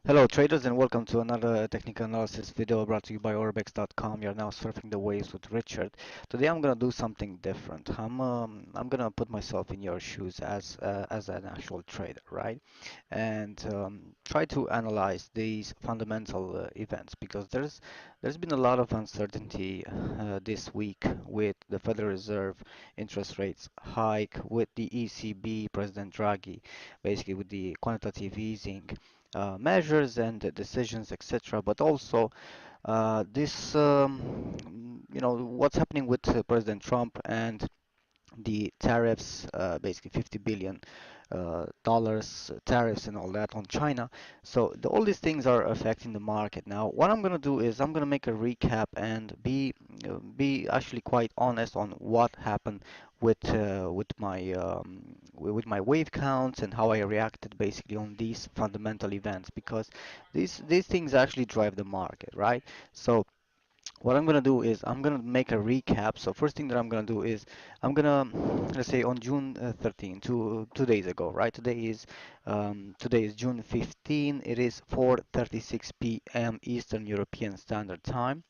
Hello traders and welcome to another technical analysis video brought to you by Orbex.com. You're now surfing the waves with Richard. Today I'm gonna do something different. I'm gonna put myself in your shoes as an actual trader, right? And try to analyze these fundamental events because there's been a lot of uncertainty this week with the Federal Reserve interest rates hike, with the ECB President Draghi, basically with the quantitative easing measures and decisions, etc. But also this, what's happening with President Trump and the tariffs, basically 50 billion dollars tariffs and all that on China. So all these things are affecting the market. Now, what I'm gonna do is I'm gonna make a recap and be actually quite honest on what happened with my wave counts and how I reacted basically on these fundamental events because these things actually drive the market, right? So what I'm gonna do is I'm gonna make a recap. So first thing that I'm gonna do is I'm gonna let's say on June 13, 2 days ago, right? Today is June 15. It is 4:36 p.m. Eastern European Standard Time,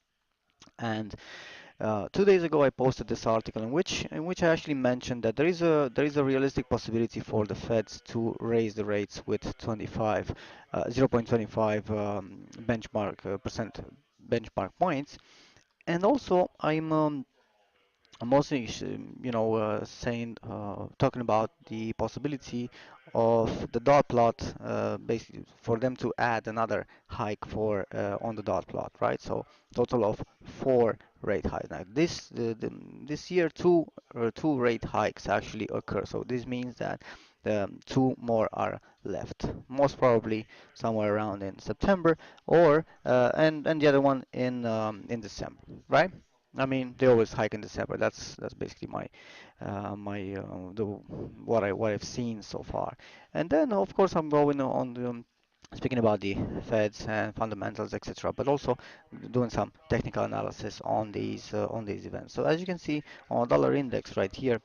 and 2 days ago I posted this article in which I actually mentioned that there is a realistic possibility for the Feds to raise the rates with 0.25 benchmark percent benchmark points, and also I'm also saying talking about the possibility of the dot plot, basically for them to add another hike for on the dot plot, right? So total of four rate hikes. Now this year two rate hikes actually occur. So this means that two more are left, most probably somewhere around in September, or and the other one in December, right? I mean, they always hike in December. That's basically my the what I've seen so far. And then of course I'm going on the speaking about the Feds and fundamentals, etc. But also doing some technical analysis on these events. So as you can see on dollar index right here,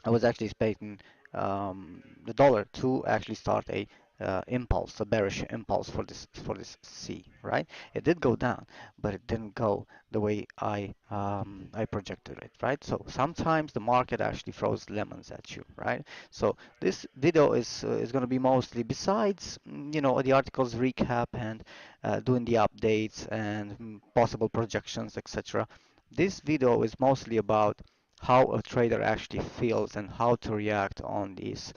I was actually expecting the dollar to actually start a impulse, a bearish impulse for this C, right? It did go down, but it didn't go the way I projected it, right? So sometimes the market actually throws lemons at you, right? So this video is going to be mostly besides the articles recap and doing the updates and possible projections, etc. This video is mostly about how a trader actually feels and how to react on these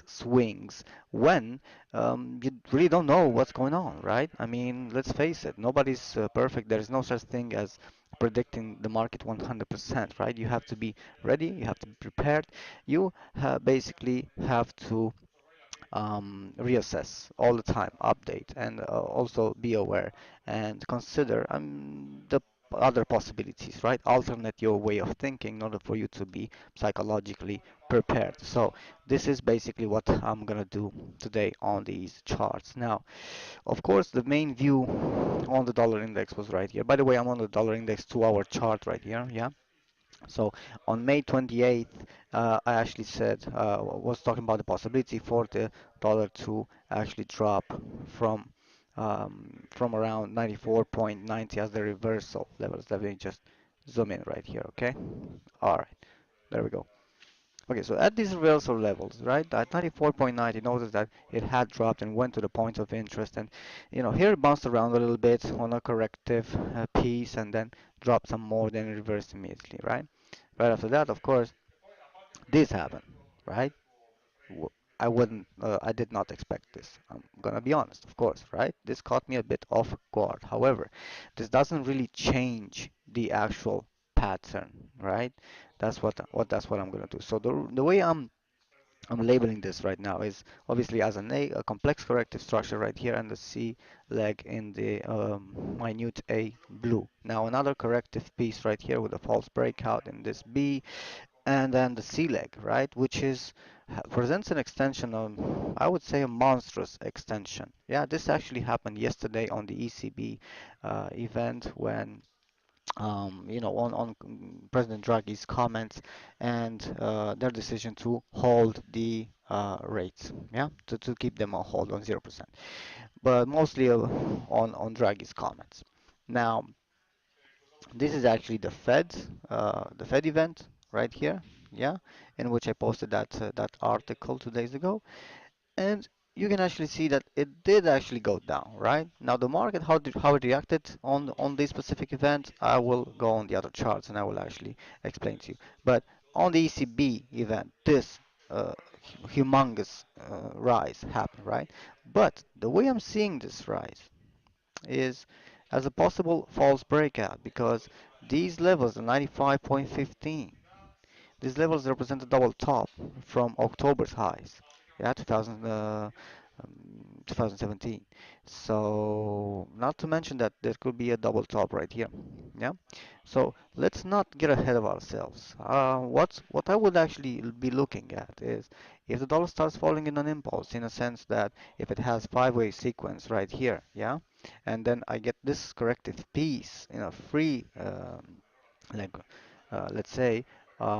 swings when you really don't know what's going on, right? I mean, let's face it, nobody's perfect. There is no such thing as predicting the market 100%, right? You have to be ready, you have to be prepared. You basically have to reassess all the time, update, and also be aware and consider the other possibilities, right? Alternate your way of thinking in order for you to be psychologically prepared. So this is basically what I'm gonna do today on these charts. Now, of course, the main view on the dollar index was right here. By the way, I'm on the dollar index 2 hour chart right here. Yeah. So on May 28th, I actually said, was talking about the possibility for the dollar to actually drop from from around 94.90 as the reversal levels. Let me just zoom in right here, okay? All right, there we go. Okay, so at these reversal levels, right, at 94.90, notice that it had dropped and went to the point of interest, and here it bounced around a little bit on a corrective piece, and then dropped some more, then it reversed immediately, right? Right after that, of course, this happened, right? W- I did not expect this. I'm gonna be honest, of course, right? This caught me a bit off guard. However, this doesn't really change the actual pattern, right? That's what I'm gonna do. So the way I'm labeling this right now is obviously as a complex corrective structure right here, and the C leg in the minute A blue. Now another corrective piece right here with a false breakout in this B, and then the C leg, right, which is presents an extension of, I would say, a monstrous extension. Yeah, this actually happened yesterday on the ECB event when on President Draghi's comments and their decision to hold the rates, yeah, to keep them on hold on 0%. but mostly on Draghi's comments. Now, this is actually the Fed event right here, yeah, in which I posted that article 2 days ago, and you can actually see that it did actually go down, right? Now the market, how it reacted on this specific event, I will go on the other charts and I will actually explain to you. But on the ECB event, this humongous rise happened, right? But the way I'm seeing this rise is as a possible false breakout because these levels, the 95.15, these levels represent a double top from October's highs, yeah, 2017. So, not to mention that there could be a double top right here, yeah. So let's not get ahead of ourselves. What I would actually be looking at is if the dollar starts falling in an impulse, in a sense that if it has five-way sequence right here, yeah, and then I get this corrective piece in a free like let's say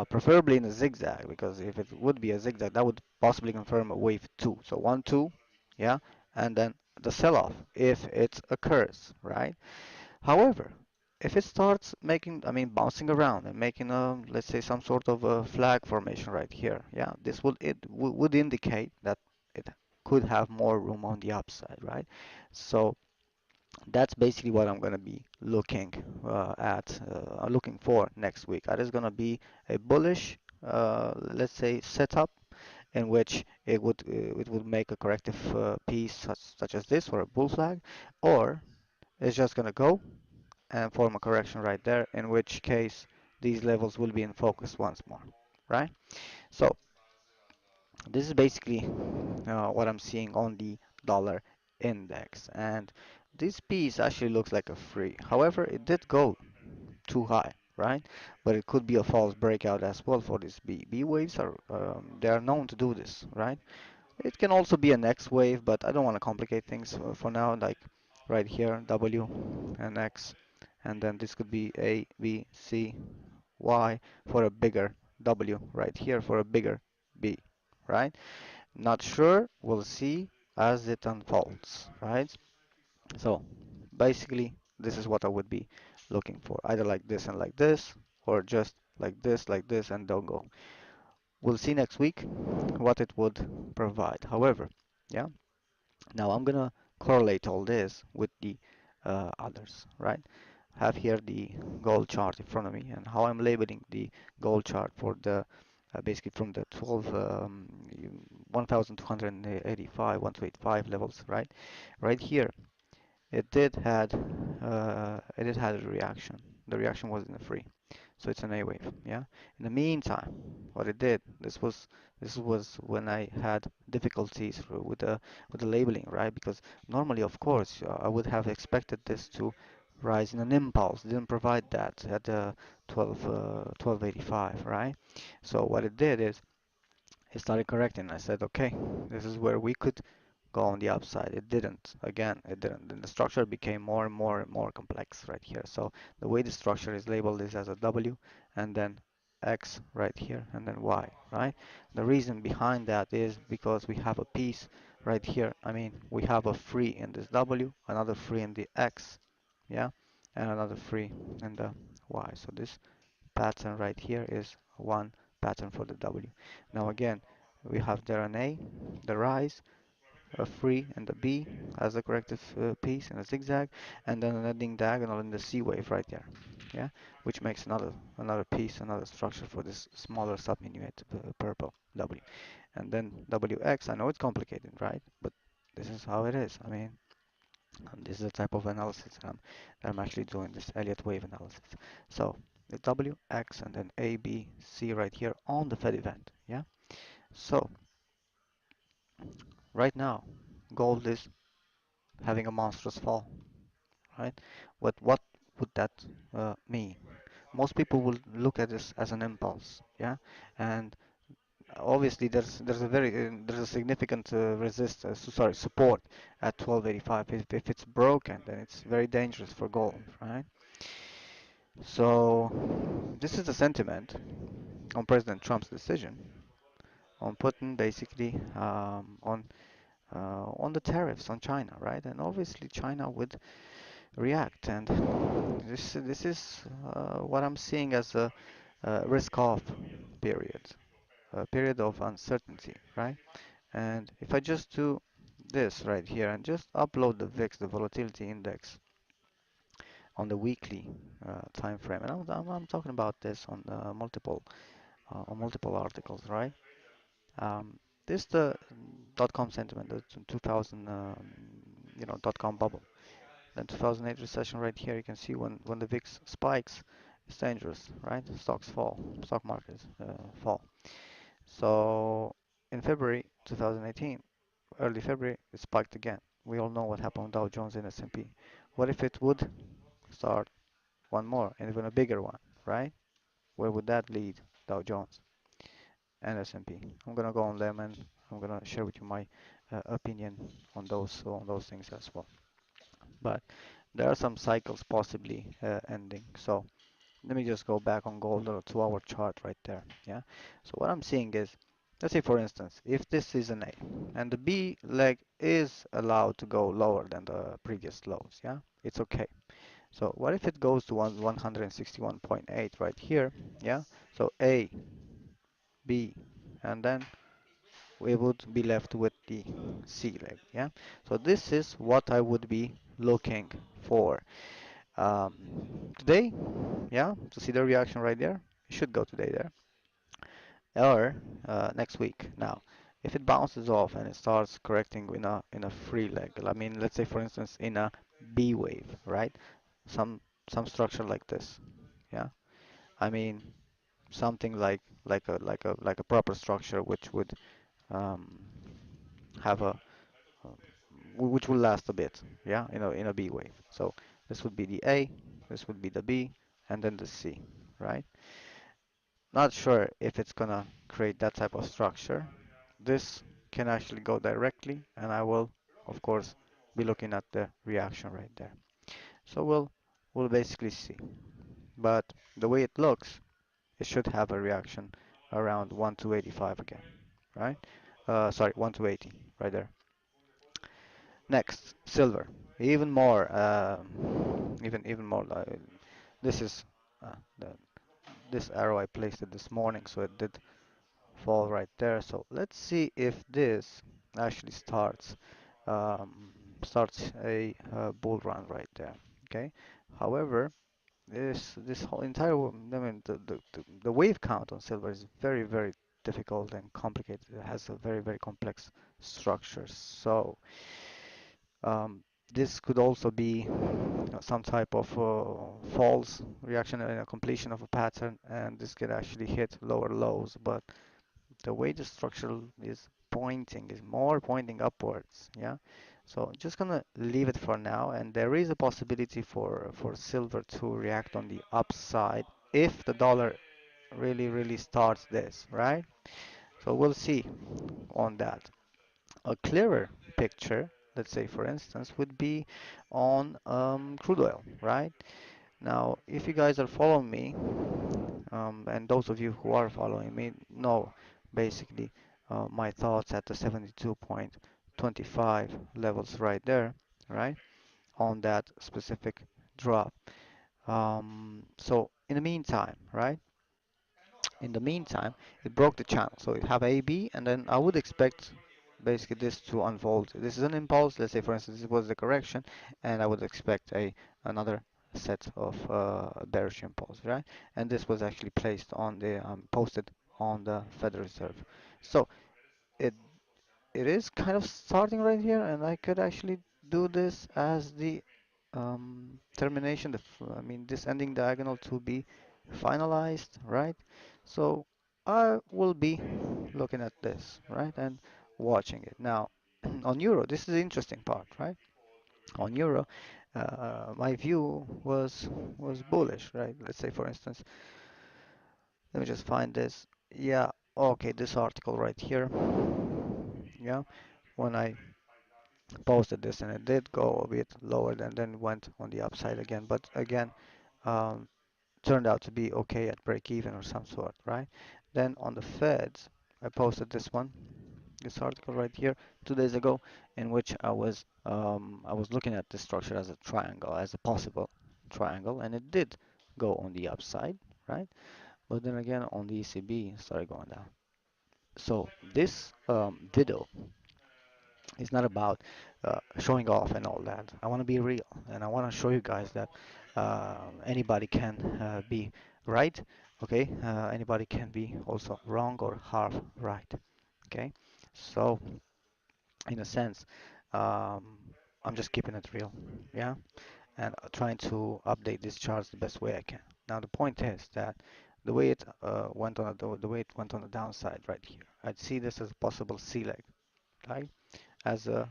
preferably in a zigzag, because if it would be a zigzag that would possibly confirm a wave 2, so 1 2, yeah, and then the sell-off if it occurs, right? However, if it starts making, I mean, bouncing around and making a, let's say, some sort of a flag formation right here, yeah, this would indicate that it could have more room on the upside, right? So that's basically what I'm going to be looking for next week. That is going to be a bullish, let's say, setup in which it would make a corrective piece such as this or a bull flag, or it's just going to go and form a correction right there, in which case these levels will be in focus once more, right? So this is basically what I'm seeing on the dollar index, and this piece actually looks like a free. However, it did go too high, right? But it could be a false breakout as well for this B. B waves are they are known to do this, right? It can also be an X wave, but I don't want to complicate things for now. Like right here, W and X, and then this could be A, B, C, Y for a bigger W right here for a bigger B, right? Not sure, we'll see as it unfolds, right? So basically, this is what I would be looking for, either like this, or just like this, and don't go. We'll see next week what it would provide. However, yeah, now I'm gonna correlate all this with the others, right? Have here the gold chart in front of me and how I'm labeling the gold chart for the basically from the 1285 1285 levels, right? Right here it did had a reaction. The reaction wasn't a free, so it's an A wave. Yeah. In the meantime, what it did, this was when I had difficulties with the labeling, right? Because normally, of course, I would have expected this to rise in an impulse. It didn't provide that at 1285, right? So what it did is it started correcting. I said, okay, this is where we could go on the upside. It didn't. Again, it didn't. Then the structure became more and more and more complex right here. So the way the structure is labeled is as a W and then X right here and then Y, right? The reason behind that is because we have a piece right here. I mean, we have a free in this W, another free in the X, yeah, and another free in the Y. So this pattern right here is one pattern for the W. Now again, we have there an A, the rise, a free and a B as a corrective piece and a zigzag, and then an ending diagonal in the C wave right there, yeah, which makes another piece, another structure for this smaller subminuet purple W, and then WX. I know it's complicated, right? But this is how it is. I mean, this is the type of analysis that I'm actually doing, this Elliott wave analysis. So the WX and then A, B, C right here on the Fed event, yeah. So right now, gold is having a monstrous fall, right? What would that mean? Most people will look at this as an impulse, yeah, and obviously there's a significant support at 1285. If it's broken, then it's very dangerous for gold, right? So this is the sentiment on President Trump's decision on Putin, basically on on the tariffs on China, right? And obviously China would react, and this is what I'm seeing as a risk-off period, a period of uncertainty, right? And if I just do this right here and just upload the VIX, the volatility index, on the weekly time frame, and I'm talking about this on multiple articles, right? This the dot-com sentiment, the 2000, dot-com bubble. Then 2008 recession right here. You can see when the VIX spikes, it's dangerous, right? Stocks fall, stock markets fall. So in February 2018, early February, it spiked again. We all know what happened with Dow Jones and S&P. What if it would start one more and even a bigger one, right? Where would that lead Dow Jones and S&P? I'm gonna go on them and I'm gonna share with you my opinion on those things as well. But there are some cycles possibly ending. So let me just go back on gold or 2 hour chart right there. Yeah. So what I'm seeing is, let's say for instance, if this is an A and the B leg is allowed to go lower than the previous lows, yeah, it's okay. So what if it goes to 161.8 right here? Yeah. So A, B, and then we would be left with the C leg. Yeah. So this is what I would be looking for. Today, yeah, to see the reaction right there. It should go today there, or next week. Now, if it bounces off and it starts correcting in a free leg, I mean, let's say for instance in a B wave, right? Some structure like this, yeah. I mean, something like a proper structure which would um, have which will last a bit, yeah, in a B wave. So this would be the A, this would be the B, and then the C, right? Not sure if it's gonna create that type of structure. This can actually go directly, and I will, of course, be looking at the reaction right there. So we'll basically see. But the way it looks, it should have a reaction around 1 to 85 again, right? Sorry, 1 to 80, right there. Next, silver. Even more, even more. This is the this arrow I placed it this morning, so it did fall right there. So let's see if this actually um, starts a bull run right there. Okay. However, this whole entire I mean the wave count on silver is very difficult and complicated. It has a very complex structure. So um, this could also be some type of false reaction and a completion of a pattern, and this could actually hit lower lows. But the way the structure is pointing is more pointing upwards, yeah. So just gonna leave it for now, and there is a possibility for silver to react on the upside if the dollar really starts this, right? So we'll see on that. A clearer picture, let's say for instance, would be on crude oil, right? Now if you guys are following me, and those of you who are following me know basically my thoughts at the 72.25 levels right there, right, on that specific drop. So in the meantime, right, in the meantime, it broke the channel. So it have AB, and then I would expect basically this to unfold. This is an impulse. Let's say, for instance, this was the correction, and I would expect a another set of bearish impulse, right? And this was actually placed on the posted on the Federal Reserve. So it it is kind of starting right here, and I could actually do this as the termination, I mean this ending diagonal to be finalized, right? So I will be looking at this, right, and watching it. Now, on euro, this is the interesting part, right? On euro, my view was bullish, right? Let's say, for instance, let me just find this. Yeah, okay, this article right here. Yeah, when I posted this and it did go a bit lower than then went on the upside again, but again um, turned out to be okay at break even or some sort, right? Then on the Feds, I posted this one. this article right here 2 days ago, in which I was looking at this structure as a triangle, as a possible triangle, and it did go on the upside, right? But then again, on the ECB, it started going down. So this video is not about showing off and all that. I want to be real, and I want to show you guys that anybody can be right, okay? Anybody can be also wrong or half right, okay? So in a sense, um, I'm just keeping it real, yeah, and trying to update these charts the best way I can. Now the point is that the way it went on the way it went on the downside right here, I'd see this as a possible C leg, right? As a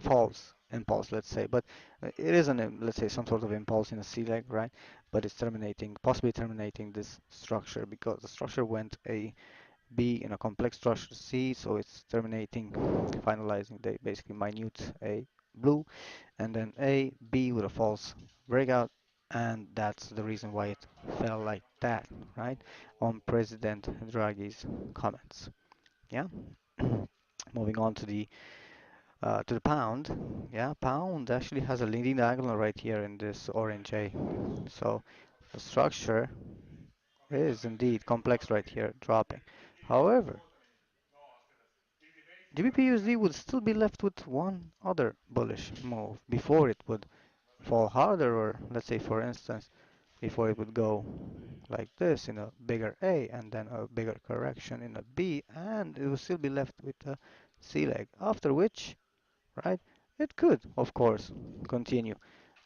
false impulse, let's say, but it isn't, let's say, some sort of impulse in a C leg, right? But it's terminating, possibly terminating this structure because the structure went a B in a complex structure C, so it's terminating, finalizing the basically minute A blue, and then A B with a false breakout, and that's the reason why it fell like that, right? On President Draghi's comments. Yeah. Moving on to the pound. Yeah, pound actually has a leading diagonal right here in this orange A. So the structure is indeed complex right here, dropping. However, GBP/USD would still be left with one other bullish move before it would fall harder, or let's say, for instance, before it would go like this in a bigger A and then a bigger correction in a B, and it will still be left with a C leg. After which, right, it could, of course, continue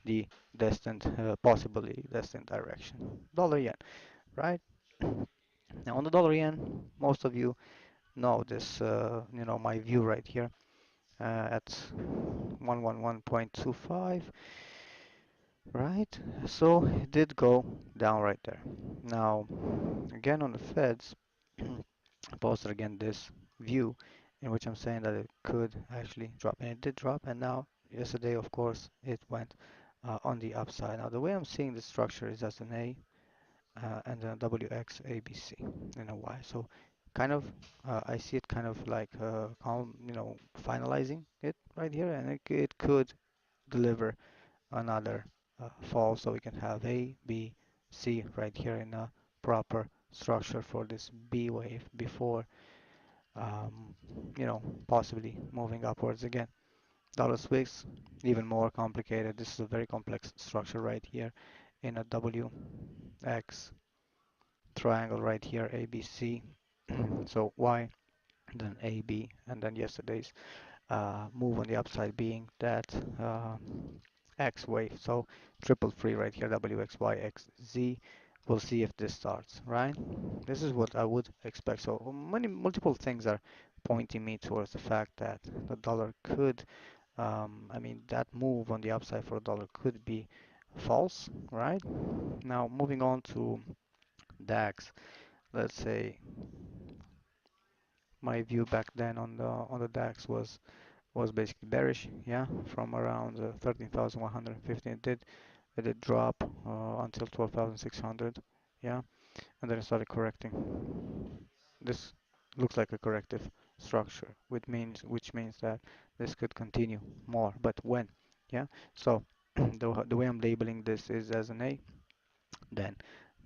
the destined, possibly destined direction. Dollar yen, right? Now on the dollar yen, most of you know this, my view right here at 111.25, right? So it did go down right there. Now, again on the Feds, I posted again this view in which I'm saying that it could actually drop, and it did drop, and now yesterday, of course, it went on the upside. Now, the way I'm seeing the structure is as an A and then WXABC in a Y. So kind of I see it kind of like finalizing it right here, and it could deliver another fall, so we can have A, B, C right here in a proper structure for this B wave before um, possibly moving upwards again. Dollar Swiss, even more complicated. This is a very complex structure right here in a WX triangle right here, ABC. So Y, then AB, and then yesterday's move on the upside being that X wave. So triple free right here, WXYXZ. We'll see if this starts, right? This is what I would expect. So multiple things are pointing me towards the fact that the dollar could, that move on the upside for the dollar could be false, right? Now moving on to DAX, let's say my view back then on the DAX was basically bearish, yeah, from around 13,150. It did drop until 12,600, yeah, and then it started correcting. This looks like a corrective structure, which means that this could continue more, but when, yeah. So the way I'm labeling this is as an A, then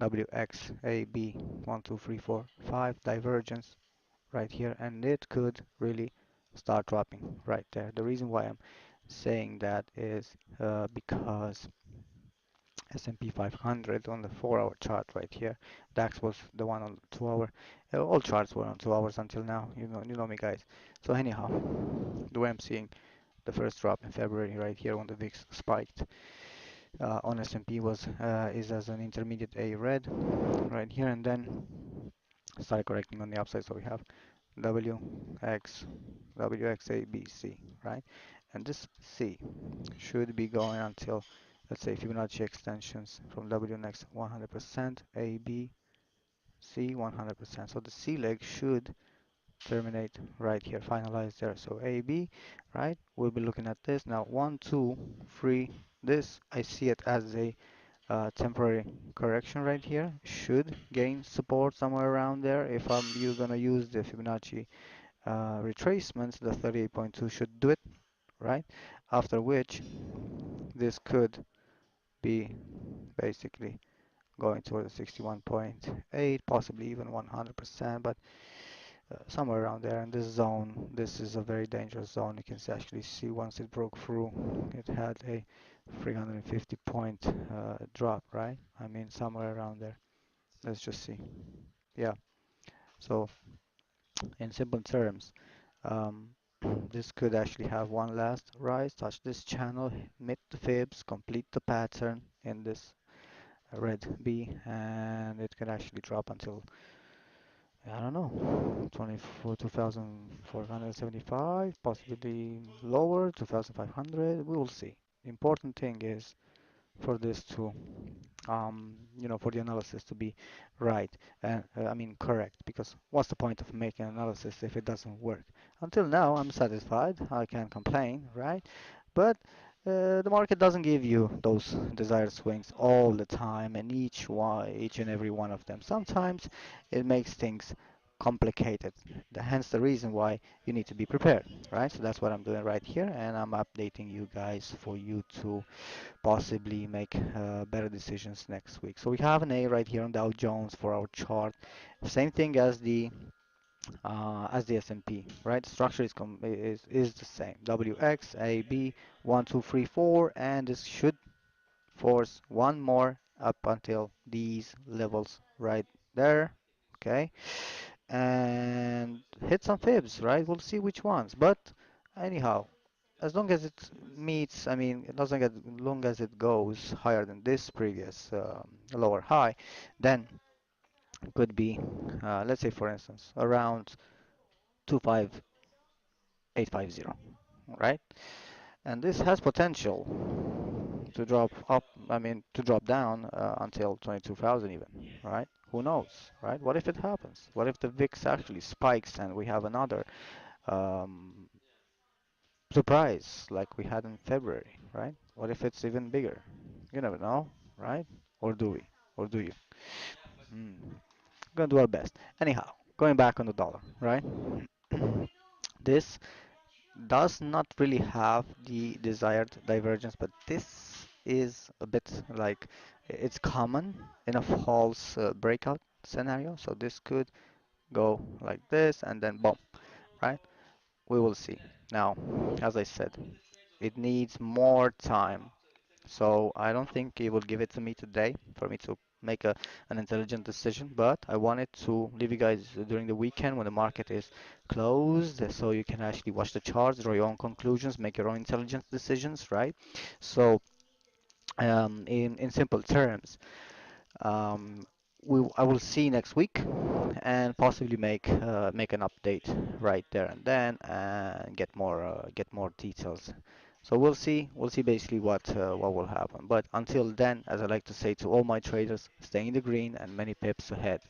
WXAB 1, 2, 3, 4, 5 divergence right here, and it could really start dropping right there. The reason why I'm saying that is because S&P 500 on the 4-hour chart right here. DAX was the one on the 2-hour. All charts were on 2 hours until now. You know me, guys. So anyhow, the way I'm seeing the first drop in February right here when the VIX spiked on S&P is as an intermediate A red right here, and then started correcting on the upside. So we have WX, WXABC, right? And this C should be going until, let's say, Fibonacci extensions from W next 100%, A, B, C 100%. So the C leg should terminate right here, finalize there. So A, B, right? We'll be looking at this now. 1, 2, 3. This I see it as a temporary correction right here. Should gain support somewhere around there if you're gonna use the Fibonacci retracement, the 38.2 should do it, right? After which this could be basically going toward the 61.8, possibly even 100%, but somewhere around there in this zone. This is a very dangerous zone. You can actually see once it broke through, it had a 350 point drop, right? I mean, somewhere around there. Let's just see. Yeah. So, in simple terms, um, this could actually have one last rise, touch this channel, meet the fibs, complete the pattern in this red B, and it could actually drop until I don't know, 24, 2,475, possibly lower, 2,500. We will see. The important thing is for this to for the analysis to be right and I mean correct, because what's the point of making analysis if it doesn't work? Until now, I'm satisfied. I can't complain, right? But the market doesn't give you those desired swings all the time, and each and every one of them. Sometimes it makes things complicated. Hence the reason why you need to be prepared, right? So that's what I'm doing right here, and I'm updating you guys for you to possibly make better decisions next week. So we have an A right here on Dow Jones for our chart. Same thing as the S&P, right? The structure is the same. WX, A, B, 1, 2, 3, 4, and this should force one more up until these levels right there. Okay, and hit some fibs, right? We'll see which ones. But anyhow, as long as it meets, I mean, as long as it goes higher than this previous lower high, then it could be, let's say for instance, around 25850, right? And this has potential to drop up, I mean, to drop down until 22,000 even, right? Who knows, right? What if it happens? What if the VIX actually spikes and we have another um, surprise like we had in February, right? What if it's even bigger? You never know, right? Or do we? Or do you? Hmm. Gonna do our best. Anyhow, going back on the dollar, right? This does not really have the desired divergence, but this is a bit like it's common in a false breakout scenario. So this could go like this and then boom, right? We will see. Now, as I said, it needs more time. So I don't think he will give it to me today for me to make an intelligent decision. But I wanted to leave you guys during the weekend when the market is closed, so you can actually watch the charts, draw your own conclusions, make your own intelligent decisions, right? So in simple terms, um, I will see next week and possibly make an update right there and then and get more details. So we'll see basically what will happen. But until then, as I like to say to all my traders, stay in the green and many pips ahead.